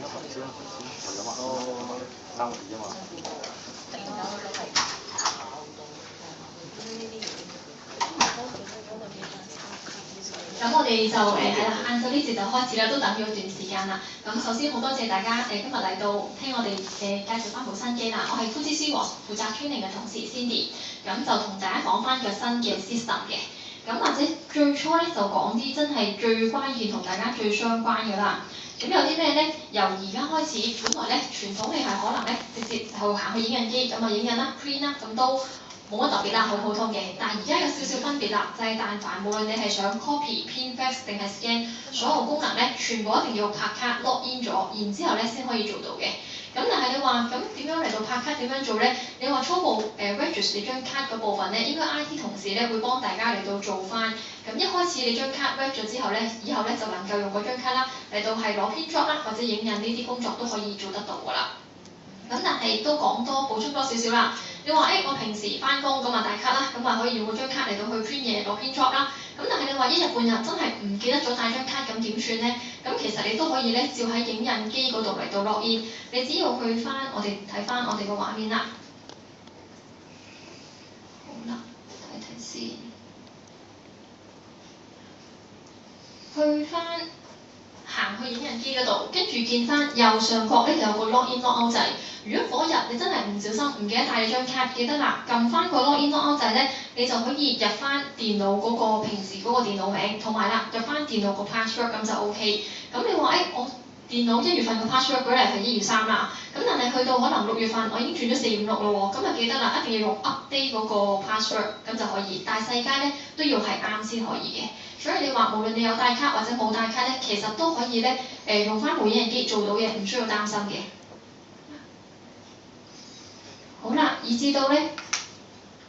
3個字啫嘛。咁我哋就係啦，晏晝呢節就開始啦，都等咗一段時間啦。咁首先好多謝大家今日嚟到聽我哋介紹翻部新機啦。我係 Fujitsu Watch 負責 training 嘅同事 Cindy， 咁就同大家講翻個新嘅 system 嘅。咁或者最初咧就講啲真係最關鍵同大家最相關嘅啦。咁有啲咩咧？由而家開始，本來咧傳統你係可能咧直接就行去影印機咁啊影印啦、print 啦，咁都冇乜特別啦，好普通嘅。但係而家有少少分別啦，就係但凡無論你係想 copy、print、fax 定係 scan， 所有功能咧全部一定要拍卡 log in 咗，然之後咧先可以做到嘅。咁但係你話咁點樣嚟到拍卡點樣做咧？你話初步register 你張卡嗰部分咧，應該 IT 同事咧會幫大家嚟到做翻。咁一開始你張卡 register 咗之後咧，以後咧就能夠用嗰張卡啦嚟到係攞 print job 啦，或者影印呢啲工作都可以做得到㗎啦。咁但係都講多補充多少少啦。你話我平時翻工咁啊大卡啦，咁啊可以用嗰張卡嚟到去 print 嘢攞 print job 啦。咁但係你話一日半日真係唔記得咗帶張卡咁點算咧？咁其實你都可以咧照喺影印機嗰度嚟到 log in。你只要去翻我哋睇翻我哋個畫面啦。好啦，睇睇先。去翻行去影印機嗰度，跟住見翻右上角咧有個 log in log out 掣。如果嗰日你真係唔小心唔記得帶你張卡，記得啦，撳翻個 log in log out 掣咧，你就可以入翻電腦嗰個平時嗰個電腦名，同埋啦入翻電腦個 password 咁就 OK。咁你話我電腦1月份個 password 舉例係1月3啦，咁但係去到可能6月份我已經轉咗456咯喎，咁就記得啦，一定要用 update 嗰個 password 咁就可以。大細階咧都要係啱先可以嘅。所以你話無論你有帶卡或者冇帶卡咧，其實都可以咧用翻部影印機做到嘢，唔需要擔心嘅。好啦，以至到咧，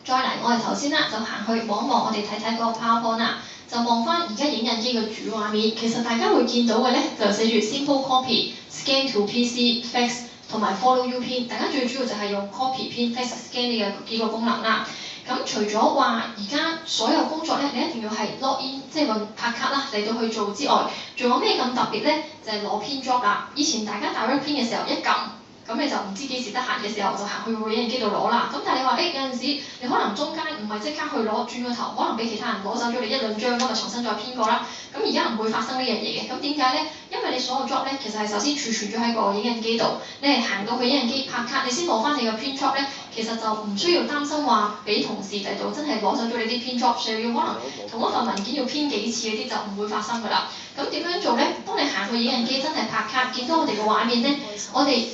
再嚟我哋頭先啦，就行去望一望，我哋睇睇嗰個 PowerPoint 啦，就望翻而家影印機嘅主畫面。其實大家會見到嘅咧，就寫住 Simple Copy、Scan to PC、Fax 同埋 Follow You Print。大家最主要就係用 Copy、Print、Fax、Scan 呢幾個功能啦。咁除咗話而家所有工作咧，你一定要係 log in， 即係用拍卡啦嚟到去做之外，仲有咩咁特別咧？就係攞 print job 啦。以前大家打 print 嘅時候一撳。咁你就唔知幾時得閒嘅時候就行去個影印機度攞啦。咁但係你話有陣時你可能中間唔係即刻去攞，轉個頭可能俾其他人攞走咗你1兩張，咁咪重新再編過啦。咁而家唔會發生呢樣嘢嘅。咁點解咧？因為你所有 job 咧，其實係首先儲存咗喺個影印機度，你係行到去影印機拍卡，你先攞翻你個 print job 咧，其實就唔需要擔心話俾同事嚟到真係攞走咗你啲 print job，所以要可能同一份文件要編幾次嗰啲就唔會發生㗎啦。咁點樣做咧？當你行去影印機真係拍卡，見到我哋個畫面咧，我哋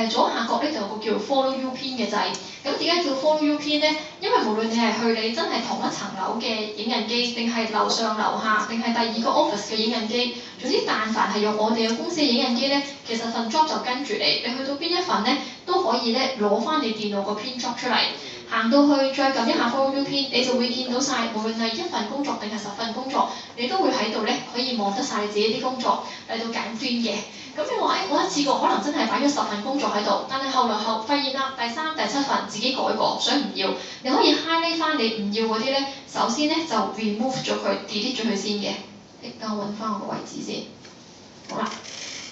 左下角咧就有個叫 Follow You Print 嘅掣。咁點解叫 Follow You Print 咧？因為無論你係去你真係同一層樓嘅影印機，定係樓上樓下，定係第二個 office 嘅影印機，總之但凡係用我哋嘅公司嘅影印機咧，其實份 job 就跟住你，你去到邊一份咧都可以咧攞翻你電腦個 print job 出嚟。行到去再撳一下 Follow You Print， 你就會見到晒，無論係1份工作定係10份工作，你都會喺度咧可以望得晒你自己啲工作嚟到揀 print 嘅。咁你話我一次過可能真係擺咗10份工作喺度，但係後來發現啦，第3、第7份自己改過，所以唔要。你可以 highlight 翻你唔要嗰啲咧，首先咧就 remove 咗佢 delete 咗佢先嘅。等我揾翻我個位置先。好啦。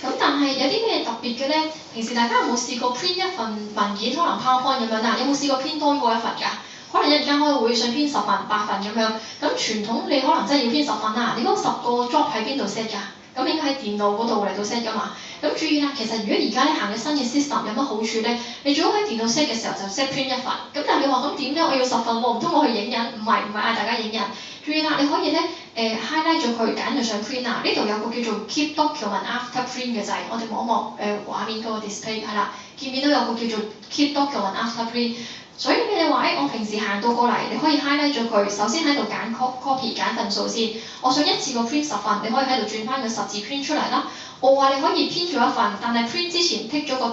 咁但係有啲咩特別嘅咧？平時大家有冇試過 print 一份文件，可能 PowerPoint 咁樣啦？有冇試過 print 多過一份㗎？可能一陣間開會想編10份、8份咁樣。咁傳統你可能真係要編10份啦。你嗰10個 job 喺邊度 set 㗎？咁應該喺電腦嗰度嚟到 set 㗎嘛。咁注意啦，其實如果而家咧行嘅新嘅 system 有乜好處咧？你最好喺電腦 set 嘅時候就 set print 1份。咁但係你話咁點咧？我要10份喎，唔通我去影印？唔係嗌大家影印。注意啦，你可以咧highlight 咗佢，揀咗上 print 啊。呢度有個叫做 Keep Document After Print 嘅掣，我哋望一望畫面嗰個 display 係啦，見唔見到有個叫做 Keep Document After Print？所以你話我平時行到過嚟，你可以 highlight 咗佢，首先喺度揀 copy 揀份數先。我想一次過 print 10份，你可以喺度轉翻個10字 print 出嚟啦。我話你可以編咗一份，但係 print 之前剔咗個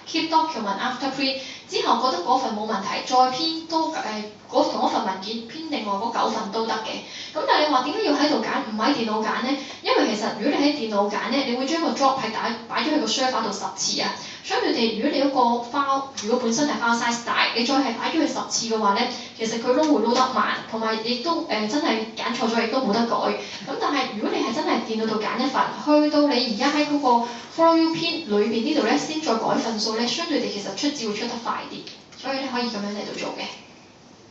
Keep Document After Print，之後覺得嗰份冇問題，再編多同一份文件編另外嗰9份都得嘅。咁但係你話點解要喺度揀，唔喺電腦揀呢？因為其實如果你喺電腦揀呢，你會將個 job 係擺咗喺個 server 度10次啊。相對地，如果你嗰個 file 如果本身係 file size 大，你再係擺咗佢10次嘅話呢，其實佢 load 會 load 得慢，同埋亦都真係揀錯咗，亦都冇得改。咁但係如果你係真係電腦度揀一份，去到你而家喺嗰個 follow you 篇裏邊呢度呢，先再改份數呢，相對地其實出字會出得快啲，所以咧可以咁樣嚟到做嘅。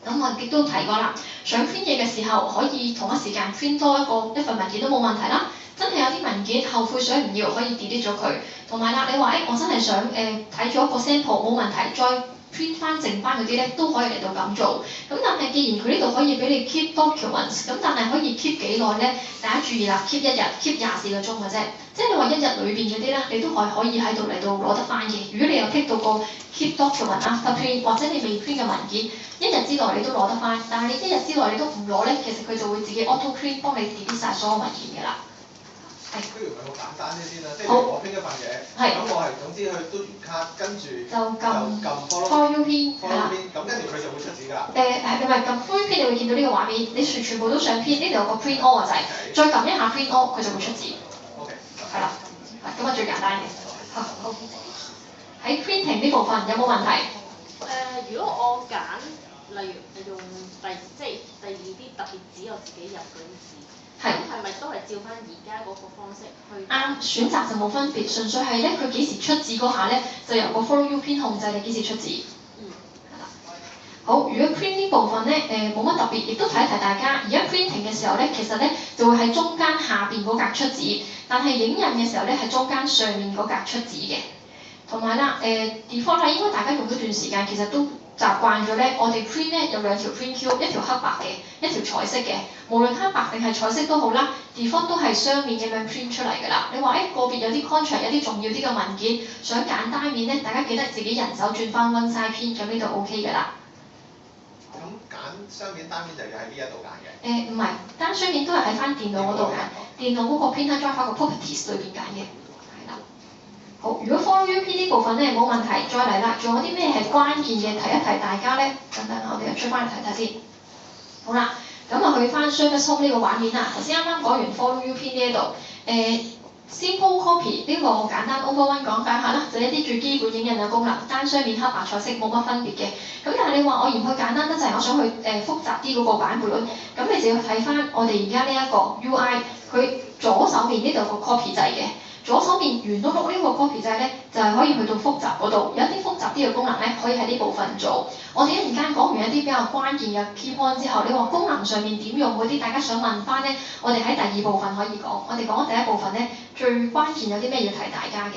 咁我亦都提過啦，想 print 嘢嘅時候可以同一時間 print 多一份文件都冇問題啦。真係有啲文件後悔想唔要，可以 delete 咗佢。同埋啦，你話我真係想睇咗個 sample 冇問題，再 print 翻剩翻嗰啲咧都可以嚟到咁做。咁但係既然佢呢度可以俾你 keep documents，咁但係可以 keep 幾耐咧？大家注意啦 ，keep 1日 ，keep 24個鐘嘅啫。即係你話1日裏邊嗰啲咧，你都可以喺度嚟到攞得翻嘅。如果你有 tick 到個 keep document after print，或者你未 print 嘅文件，1日之內你都攞得翻。但係你1日之內你都唔攞咧，其實佢就會自己 auto print 幫你 delete 曬所有文件嘅啦。不如問好簡單啲先啦，即係我編一份嘢，咁我係總之去嘟完卡，跟住就撳 follow you pin 係啦，咁跟住佢就會出紙㗎啦。係咪撳 follow you pin 你會見到呢個畫面？你全部都想 print，呢度有個 print all 嘅掣，再撳一下 print all，佢就會出紙。OK。係啦，咁啊最簡單嘅。好。喺 printing 呢部分有冇問題？如果我揀，例如用第二啲特別紙，我自己入嗰啲紙。咁係咪都係照翻而家嗰個方式去？啱，選擇就冇分別，純粹係咧佢幾時出紙嗰下咧，就由個 follow you pin 控制你幾時出紙。係啦。好，如果 print 呢部分咧冇乜特別，亦都提一提大家，而家 printing 嘅時候咧，其實咧就會喺中間下邊嗰格出紙，但係影印嘅時候咧係中間上面嗰格出紙嘅。同埋啦，default 啦，應該大家用咗段時間，其實都習慣咗咧，我哋 print 咧有2條 print queue，一條黑白嘅，一條彩色嘅。無論黑白定係彩色都好啦 ，default 都係雙面咁樣 print 出嚟㗎啦。你話個別有啲 contract 有啲重要啲嘅文件，想揀單面咧，大家記得自己人手轉翻 one side print，咁呢度 OK 㗎啦。咁揀雙面單面就要喺呢一度揀嘅？唔係，單雙面都係喺翻電腦嗰度揀，電腦嗰個 printer drive 個 properties 裏邊揀嘅。好，如果 follow you pin 呢部分咧冇問題，再嚟啦，仲有啲咩係關鍵嘅提一提大家咧？等等，我哋又出翻嚟睇睇先。好啦，咁啊去翻 Surface Home 呢個畫面啦。頭先啱啱講完 follow you pin 呢一度，simple copy 呢個簡單 overone 講解下啦，就一啲最基本影印嘅功能，單雙面黑白彩色冇乜分別嘅。咁但係你話我嫌佢簡單得滯，我想去複雜啲嗰個版本，咁你就要睇翻我哋而家呢一個 UI，佢左手面呢度有個 copy 掣嘅。左手面圓碌碌呢個 copy 掣咧，就係可以去到複雜嗰度，有一啲複雜啲嘅功能咧，可以喺呢部分做。我哋一陣間講完一啲比較關鍵嘅 key point 之後，你話功能上面點用嗰啲，大家想問翻咧，我哋喺第2部分可以講。我哋講第1部分咧，最關鍵有啲咩要提大家嘅。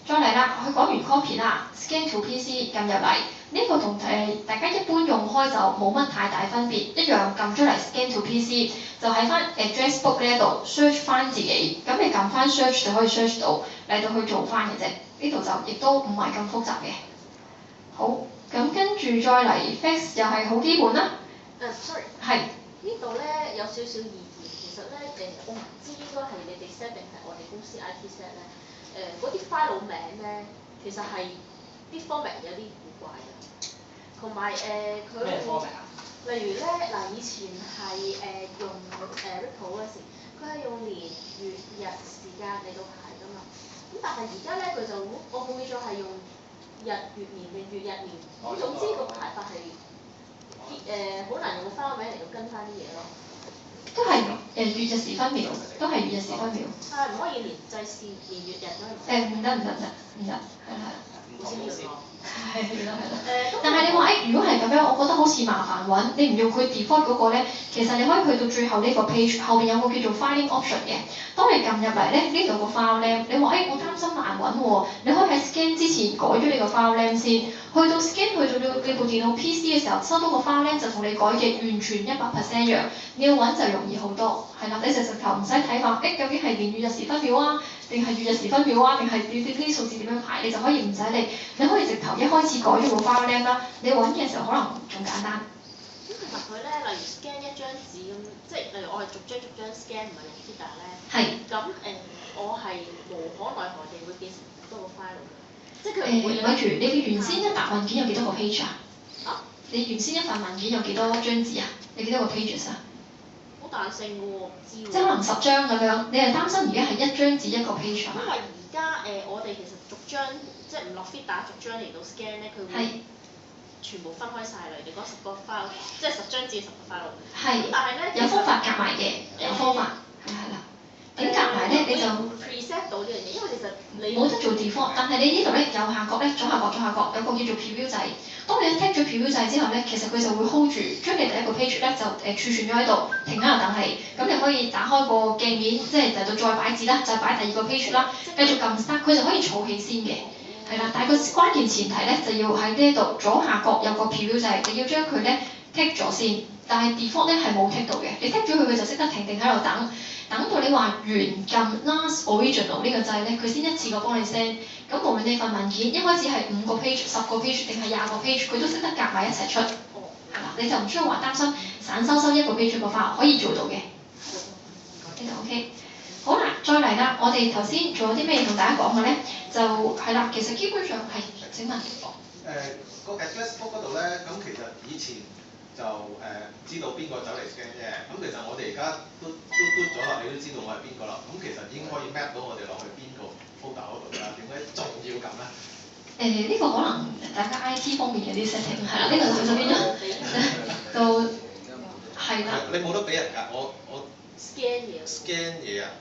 再嚟啦，佢講完 copy 啦 ，scan to PC 撳入嚟，呢個同大家一般用開就冇乜太大分別，一樣撳出嚟 scan to PC，就喺翻address book 呢一度 search 翻自己，咁你撳翻 search 就可以 search 到嚟到去做翻嘅啫，呢度就亦都唔係咁複雜嘅。好，咁跟住再嚟 fax 又係好基本啦。sorry。係。呢度咧有少少意見，其實咧我唔知應該係你哋 set 定係我哋公司 IT set 咧。嗰啲 file 名咧，其實係啲 format 有啲古怪嘅，同埋佢咩 format 啊？例如咧以前係用Ripple 嗰時，佢係用年月日時間嚟到排㗎嘛。咁但係而家咧佢就我冇記錯係用日月年定月日年，總之個排法係好難用個 file 名嚟到跟翻啲嘢咯。都係月日時分秒，都係月日時分秒。唔可以年制線年月日嗰唔得，係啦。好先要喎。係啦。但係你話如果係咁樣，我覺得好似麻煩揾，你唔用佢 default 嗰個咧，其實你可以去到最後呢個 page 後邊有個叫做 filing option 嘅。當你撳入嚟咧，呢度個 file name，你話我擔心難揾喎，你可以喺 scan 之前改咗你個 file name 先，去到 scan 去到你部電腦 PC 嘅時候，收到個 file name 就同你改嘅完全100%一樣，你要揾就容易好多，係啦，你直頭唔使睇話究竟係年月日時分秒啊，定係月日時分秒啊，定係呢啲數字點樣排，你就可以唔使理，你可以直頭一開始改咗個 file name 啦，你揾嘅時候可能仲簡單。咁其實佢咧，例如 scan 一張紙咁，即係例如我係逐張 scan 唔係用 Reader 咧。係。咁我係無可奈何地會變成多個 file 嘅。即係佢唔會咪住，你嘅原先一沓文件有幾多個 page 啊？啊？你原先一份文件有幾多張紙啊？有幾多個 pages 啊？好彈性嘅喎，唔知喎。即係可能10張咁樣，你係擔心而家係一張紙一個 page 啊嘛？因為而家我哋其實逐張即係唔落 fit 打逐張嚟到 scan 咧，佢會全部分開晒嚟，你講10個 file， 即係10張紙10個 file。係。但係咧，有方法夾埋嘅，有方法，係啦。點夾埋咧？你就 preset 到呢樣嘢，因為其實你冇得做 default， 但係你呢度咧右下角咧左下角有個叫做 preview 掣。當你一剔咗 preview掣之後咧，其實佢就會 hold 住，將你第一個 page 咧就儲存咗喺度，停喺度等你。咁你可以打開個鏡面，即係嚟到再擺字啦，就擺第二個 page 啦，繼續撳 start，佢就可以儲起先嘅。係啦，但係個關鍵前提咧就要喺呢度左下角有個 preview掣，你要將佢咧剔咗先。但係 default 咧係冇剔到嘅，你剔咗佢就識得停定喺度等。等到你話完撳 last original 呢個掣咧，佢先一次過幫你 send。咁無論你份文件一開始係5個 page、10個 page 定係20個 page，佢都識得夾埋一齊出。係啦，你就唔需要話擔心散收一個 page 個 file，可以做到嘅。呢度 OK。好啦，再嚟啦，我哋頭先仲有啲咩同大家講嘅咧？就係啦，其實基本上係請問。個 address book 嗰度咧，咁其實以前就知道邊個走嚟 scan 啫。咁其實我哋而家都咗啦，你都知道我係邊個啦。咁其實已經可以 map 到我哋落去邊個 folder 嗰度啦。點解仲要咁咧？呢個可能大家 IT 方面嘅啲 setting 係啦，呢個去咗邊啦？就係啦。你冇得俾人㗎，我 scan 嘢。scan 嘢啊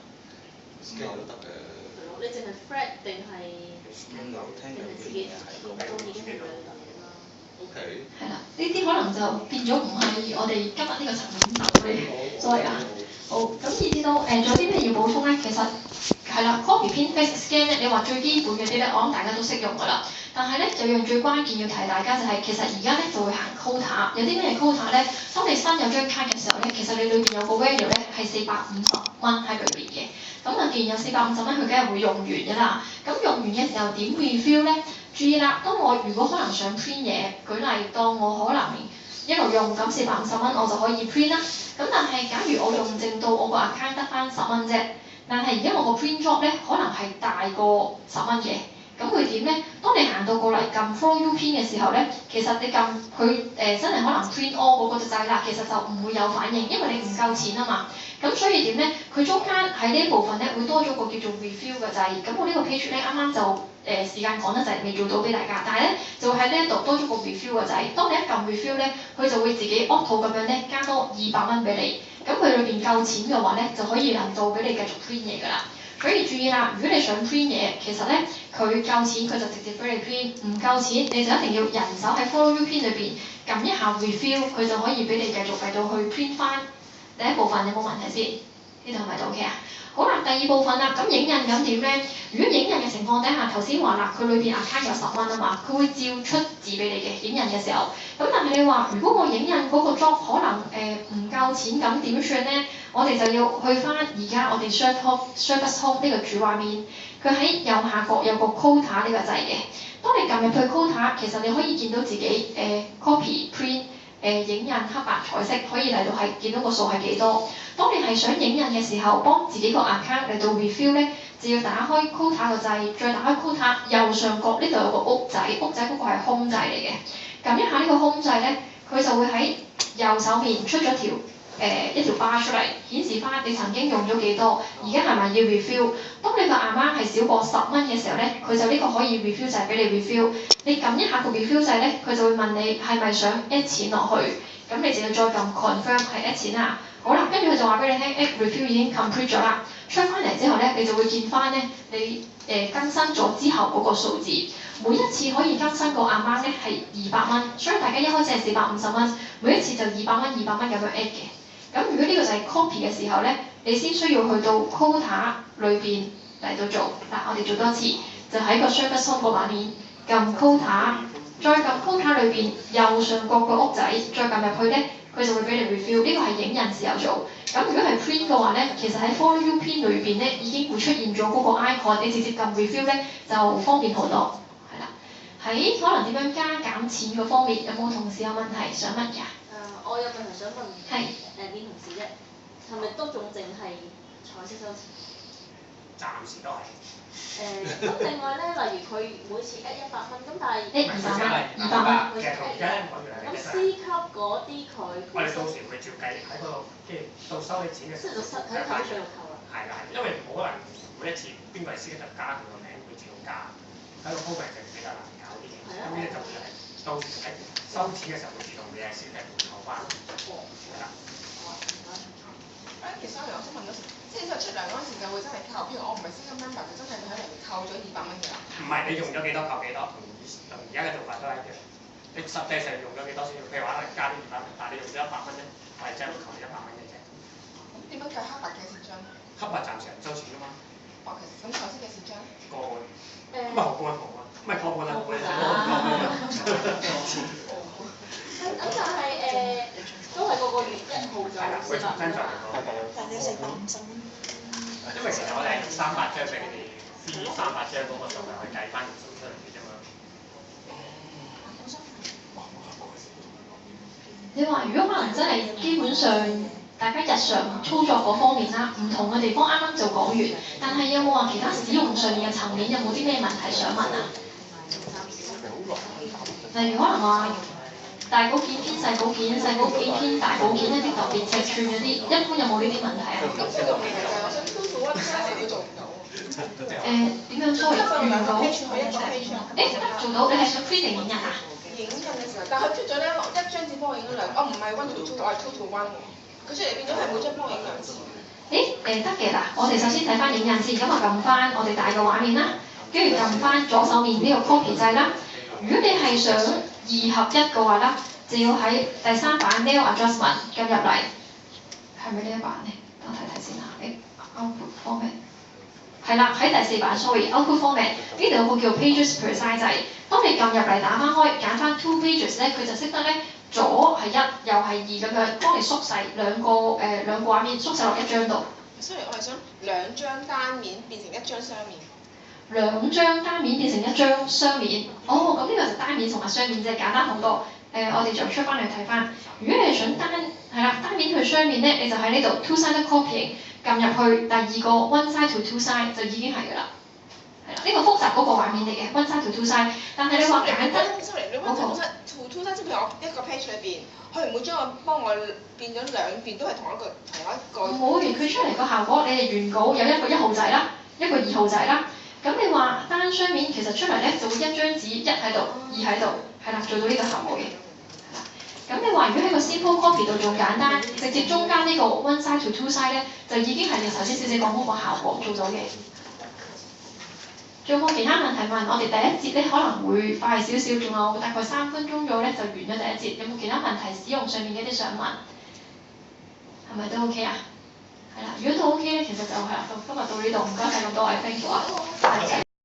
？scan 都得嘅。係咯，你淨係 flat 定係自己用都已經係兩樣嘢啦。OK。係啦，呢啲可能就變咗唔係我哋今日呢個層面嘅，sorry啊。好，咁以至到仲有啲咩要補充咧？其實係啦 ，copy paste scan 咧，你話最基本嘅啲咧，我諗大家都識用㗎啦。但係咧，有樣最關鍵要提大家就係、其實而家咧就會行 quota， 有啲咩 quota 咧？當你新有張卡嘅時候咧，其實你裏邊有個 value 咧係450蚊喺裏邊嘅。咁啊，既然有450蚊，佢梗係會用完㗎啦。咁用完嘅時候點 refill 咧？注意啦，當我如果可能想 print 嘢，舉例當我可能一路用咁450蚊，我就可以 print 啦。咁但係假如我用剩到我個 account 得翻10蚊啫，但係而家我個 print job 咧可能係大過10蚊嘅。咁會點咧？當你行到過嚟撳 Flow U Print 嘅時候咧，其實你撳佢真係可能 Print All 嗰個掣啦，其實就唔會有反應，因為你唔夠錢啊嘛。咁所以點咧？佢中間喺呢一部分咧會多咗個叫做 Refill 嘅掣。咁我呢個 page 咧啱啱就時間趕得滯，未做到俾大家。但係咧就會喺呢一度多咗個 Refill 嘅掣。當你一撳 Refill 咧，佢就會自己 auto 咁樣咧加多200蚊俾你。咁佢裏邊夠錢嘅話咧，就可以能到俾你繼續 print 嘢㗎啦。所以注意啦，如果你想 print 嘢，其實咧佢夠錢佢就直接俾你 print，唔夠錢你就一定要人手喺 Follow You Print 裏邊撳一下 Refill，佢就可以俾你繼續嚟到去 print 翻第一部分。有冇問題先？呢度係咪到 OK 啊？好啦，第二部分啦，咁影印咁點咧？如果影印嘅情況底下，頭先話啦，佢裏邊 account 有10蚊啊嘛，佢會照出字俾你嘅影印嘅時候。咁但係你話，如果我影印嗰個 job 可能唔夠錢，咁點算咧？我哋就要去翻而家我哋 Service Home 呢個主畫面，佢喺右下角有個 quota 呢個掣嘅。當你撳入去 quota，其實你可以見到自己copy print。影印黑白彩色可以嚟到係見到個數係幾多。當你係想影印嘅時候，幫自己個 account 嚟到 refill 咧，就要打開 quota 個掣，再打開 quota 右上角呢度有個屋仔嗰個係 home 掣嚟嘅。撳一下呢個 home 掣咧，佢就會喺右手面出咗一條 bar 出嚟，顯示翻你曾經用咗幾多，而家係咪要 refill？ 當你個 amount 係少過10蚊嘅時候咧，佢就呢個可以 refill 掣俾你 refill。你撳一下個 refill 掣咧，佢就會問你係咪想 add 錢落去，咁你就要再撳 confirm 係 add 錢啦。好啦，跟住佢就話俾你聽，refill 已經 complete 咗啦。出翻嚟之後咧，你就會見翻咧你更新咗之後嗰個數字。每一次可以更新個 amount 咧係200蚊，所以大家一開始係450蚊，每一次就200蚊咁樣 add 嘅。咁如果呢個就係 copy 嘅時候咧，你先需要去到 quota 裏邊嚟到做。嗱，我哋做多次，就喺個 Service Home 個版面撳 quota， 再撳 quota 裏邊右上角個屋仔，再撳入去咧，佢就會俾你 refill。呢個係影印時候做。咁如果係 print 嘅話咧，其實喺 Follow You Print 裏邊咧已經會出現咗嗰個 icon， 你直接撳 refill 咧就方便好多。係啦，喺可能點樣加減錢嗰方面，有冇同事有問題想問㗎？我有問題想問，係邊同事啫？係咪都仲淨係彩色收錢？暫時都係。咁另外咧，例如佢每次100蚊，咁但係200蚊，200蚊。其實同而家一模一樣嘅。咁 C 級嗰啲佢我哋到時會照計喺嗰度，即係到收你錢嘅時候，喺扣稅度扣啦。係啦，因為冇可能每一次邊個係 C 級就加佢個名，會自動加。喺個 program 就比較難搞啲嘢，咁呢就會係到時喺收錢嘅時候會自動俾係 C 級扣翻。係啦。其實我想問嗰時，即係出糧嗰陣時就會真係扣，譬如我唔係 C 級 member 就真係喺入面扣咗200蚊㗎啦。唔係你用咗幾多扣幾多，同而家嘅做法都係一樣。你實際上用咗幾多先？譬如話加啲200蚊，但係你用咗100蚊咧，我係只係會扣你100蚊嘅啫。咁點樣計黑白嘅蝕章？黑白暫時唔收錢㗎嘛。咁彩色嘅蝕章？個半。唔係毫半毫啊，唔係個半啊，個半。咁但係都係個月1號就係啦，會重新再嚟過。但係450蚊。因為其實我哋係300張俾你哋 C 300張嗰個數量去計翻條數出嚟嘅啫嘛。你話如果可能真係基本上大家日常操作嗰方面啦，唔同嘅地方啱啱就講完，但係有冇話其他使用上面嘅層面有冇啲咩問題想問啊？例如可能話大稿件偏細稿件，細稿件偏大稿件一啲特別尺寸嗰啲，一般有冇呢啲問題啊？咁即係個問題就係我想 2 to 1 size 都做唔到。點樣 sorry？遇到？做到，你係想 printing 影印啊？影印嘅時候，但係佢出咗咧1張紙幫我影咗2，我唔係1 to 2，我係2 to 1喎。佢出嚟變咗係每張幫我影2次。得嘅嗱，我哋首先睇翻影印先，咁啊撳翻我哋大嘅畫面啦，跟住撳翻左手面呢個 copy 掣啦。如果你係想2合1嘅話咧，就要喺第3版 Nail Adjustment 撳入嚟，係咪呢一版咧？等我睇睇先嚇。Output Format 係啦，喺第4版 sorry，Output Format 呢度有個叫 Pages Per Size 掣，當你撳入嚟打翻開，揀翻 Two Pages 咧，佢就識得咧左係1，右係2咁樣，幫你縮細兩個畫面縮細落一張度。Sorry，我係想2張單面變成1張雙面。2張單面變成1張雙面，咁呢個就單面同埋雙面啫，簡單好多。我哋就出翻嚟睇翻。如果你係想單面去雙面咧，你就喺呢度 Two-Sided Copying 撳入去第2個 One Side to Two Side 就已經係㗎啦。係啦，呢個複雜嗰個畫面嚟嘅 One Side to Two Side， 但係你話簡單，sorry， 你 One Side to Two Side 即係譬如我一個 page 裏邊，佢唔會將我幫我變咗兩邊都係同一個。冇嘅，佢出嚟個效果，你哋原稿有一個1號仔啦，一個2號仔啦。咁你話單雙面其實出嚟咧就會1張紙1喺度，2喺度，係啦，做到呢個效果嘅。咁你話如果喺個 Simple Copy 度仲簡單，直接中間呢個 One Side to Two Side 咧，就已經係你頭先小姐講嗰個效果做到嘅。仲有冇其他問題問？我哋第1節咧可能會快少少，仲有大概3分鐘左右咧就完咗第1節。有冇其他問題使用上面嘅啲想問？係咪都 OK 啊？係啦，如果都 OK咧，其實就係啦，今日到呢度，唔該晒咁多位 thank you 啊。